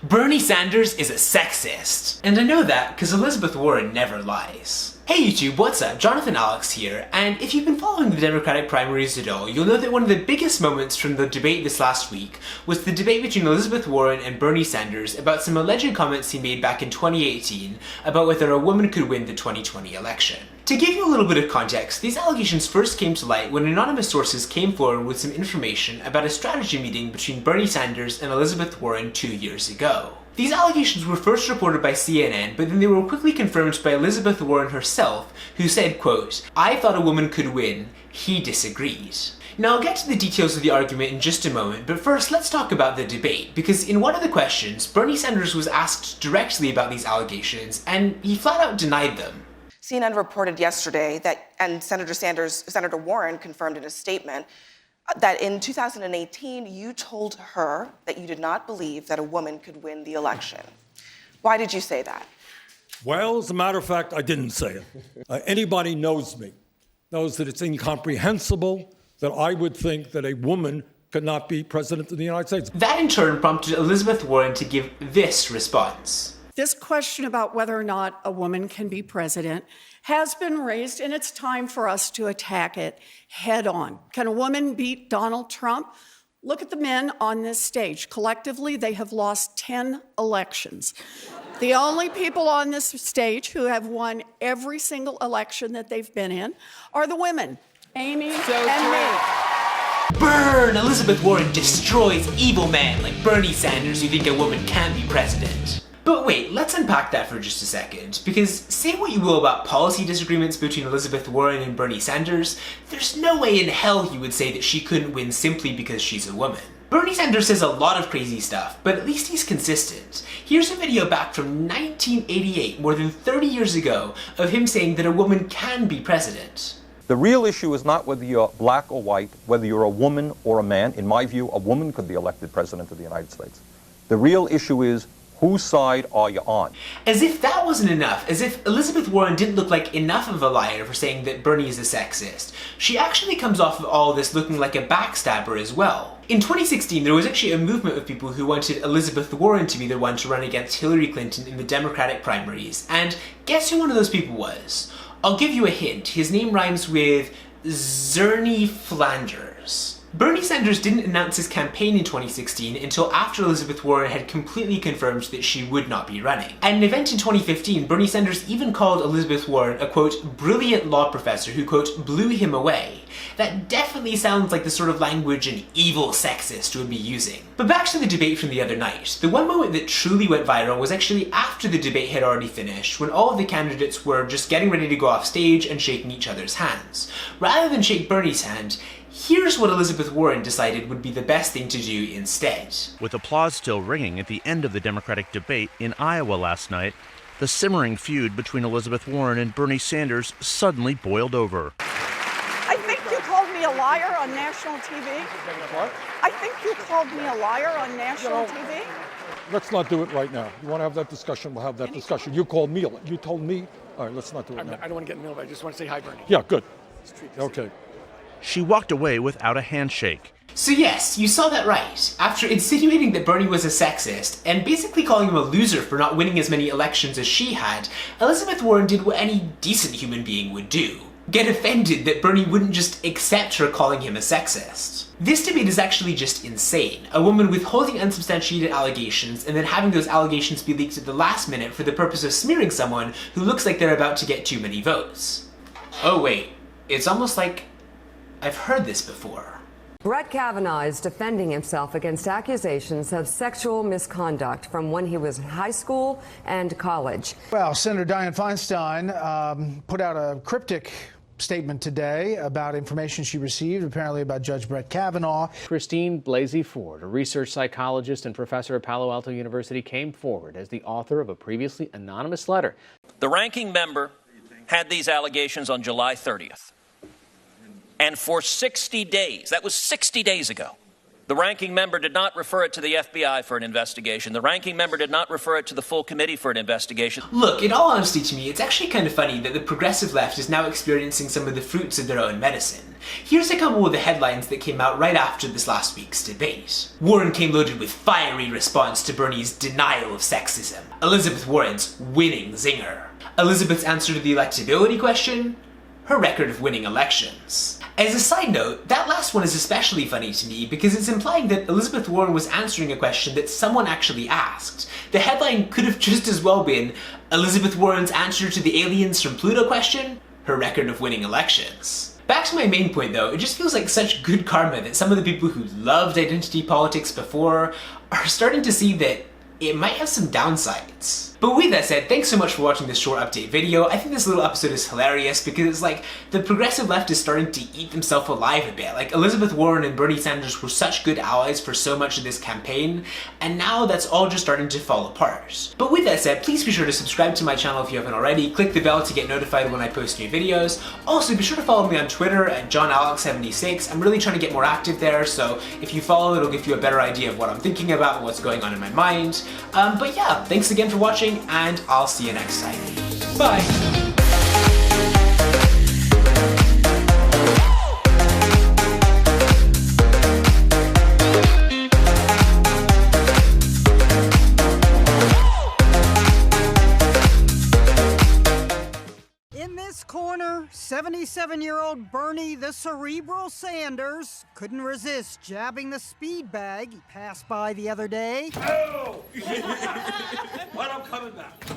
Bernie Sanders is a sexist. And I know that because Elizabeth Warren never lies. Hey YouTube, what's up? Jonathan Alex here, and if you've been following the Democratic primaries at all, you'll know that one of the biggest moments from the debate this last week was the debate between Elizabeth Warren and Bernie Sanders about some alleged comments he made back in 2018 about whether a woman could win the 2020 election. To give you a little bit of context, these allegations first came to light when anonymous sources came forward with some information about a strategy meeting between Bernie Sanders and Elizabeth Warren 2 years ago. These allegations were first reported by CNN, but then they were quickly confirmed by Elizabeth Warren herself, who said, quote, "I thought a woman could win, he disagreed." Now I'll get to the details of the argument in just a moment, but first let's talk about the debate, because in one of the questions, Bernie Sanders was asked directly about these allegations, and he flat out denied them. CNN reported yesterday that, and Senator Warren confirmed in a statement, that in 2018, you told her that you did not believe that a woman could win the election. Why did you say that? Well, as a matter of fact, I didn't say it. Anybody knows me, knows that it's incomprehensible that I would think that a woman could not be president of the United States. That in turn prompted Elizabeth Warren to give this response. This question about whether or not a woman can be president has been raised, and it's time for us to attack it head on. Can a woman beat Donald Trump? Look at the men on this stage. Collectively, they have lost 10 elections. The only people on this stage who have won every single election that they've been in are the women, Amy and me. Burn! Elizabeth Warren destroys evil men like Bernie Sanders who think a woman can't be president. But wait, let's unpack that for just a second, because say what you will about policy disagreements between Elizabeth Warren and Bernie Sanders, there's no way in hell you would say that she couldn't win simply because she's a woman. Bernie Sanders says a lot of crazy stuff, but at least he's consistent. Here's a video back from 1988, more than 30 years ago, of him saying that a woman can be president. The real issue is not whether you're black or white, whether you're a woman or a man. In my view, a woman could be elected president of the United States. The real issue is, whose side are you on? As if that wasn't enough, as if Elizabeth Warren didn't look like enough of a liar for saying that Bernie is a sexist, she actually comes off of all of this looking like a backstabber as well. In 2016, there was actually a movement of people who wanted Elizabeth Warren to be the one to run against Hillary Clinton in the Democratic primaries, and guess who one of those people was? I'll give you a hint. His name rhymes with Zerny Flanders. Bernie Sanders didn't announce his campaign in 2016 until after Elizabeth Warren had completely confirmed that she would not be running. At an event in 2015, Bernie Sanders even called Elizabeth Warren a, quote, brilliant law professor who, quote, blew him away. That definitely sounds like the sort of language an evil sexist would be using. But back to the debate from the other night. The one moment that truly went viral was actually after the debate had already finished, when all of the candidates were just getting ready to go off stage and shaking each other's hands. Rather than shake Bernie's hand, here's what Elizabeth Warren decided would be the best thing to do instead. With applause still ringing at the end of the Democratic debate in Iowa last night, the simmering feud between Elizabeth Warren and Bernie Sanders suddenly boiled over. I think you called me a liar on national TV. What? I think you called me a liar on national TV. Let's not do it right now. You want to have that discussion, we'll have that discussion. You called me, you told me. All right, let's not do it now. I don't want to get in the middle of it. I just want to say hi, Bernie. Yeah, good. Okay. She walked away without a handshake. So yes, you saw that right. After insinuating that Bernie was a sexist, and basically calling him a loser for not winning as many elections as she had, Elizabeth Warren did what any decent human being would do. Get offended that Bernie wouldn't just accept her calling him a sexist. This debate is actually just insane. A woman withholding unsubstantiated allegations and then having those allegations be leaked at the last minute for the purpose of smearing someone who looks like they're about to get too many votes. Oh wait, it's almost like I've heard this before. Brett Kavanaugh is defending himself against accusations of sexual misconduct from when he was in high school and college. Well, Senator Dianne Feinstein put out a cryptic statement today about information she received, apparently about Judge Brett Kavanaugh. Christine Blasey Ford, a research psychologist and professor at Palo Alto University, came forward as the author of a previously anonymous letter. The ranking member had these allegations on July 30th. And for 60 days, that was 60 days ago, The ranking member did not refer it to the FBI for an investigation. The ranking member did not refer it to the full committee for an investigation. Look, in all honesty to me, it's actually kind of funny that the progressive left is now experiencing some of the fruits of their own medicine. Here's a couple of the headlines that came out right after this last week's debate. Warren came loaded with fiery response to Bernie's denial of sexism. Elizabeth Warren's winning zinger. Elizabeth's answer to the electability question? Her record of winning elections. As a side note, that last one is especially funny to me because it's implying that Elizabeth Warren was answering a question that someone actually asked. The headline could have just as well been, Elizabeth Warren's answer to the aliens from Pluto question? Her record of winning elections. Back to my main point though, it just feels like such good karma that some of the people who loved identity politics before are starting to see that it might have some downsides. But with that said, thanks so much for watching this short update video. I think this little episode is hilarious because it's like the progressive left is starting to eat themselves alive a bit. Like Elizabeth Warren and Bernie Sanders were such good allies for so much of this campaign, and now that's all just starting to fall apart. But with that said, please be sure to subscribe to my channel if you haven't already, click the bell to get notified when I post new videos. Also, be sure to follow me on Twitter at JohnAlex76. I'm really trying to get more active there, so if you follow, it'll give you a better idea of what I'm thinking about, what's going on in my mind. But yeah, thanks again for watching, and I'll see you next time. Bye! In this corner, 77-year-old Bernie the Cerebral Sanders couldn't resist jabbing the speed bag he passed by the other day. Oh! But I'm coming back.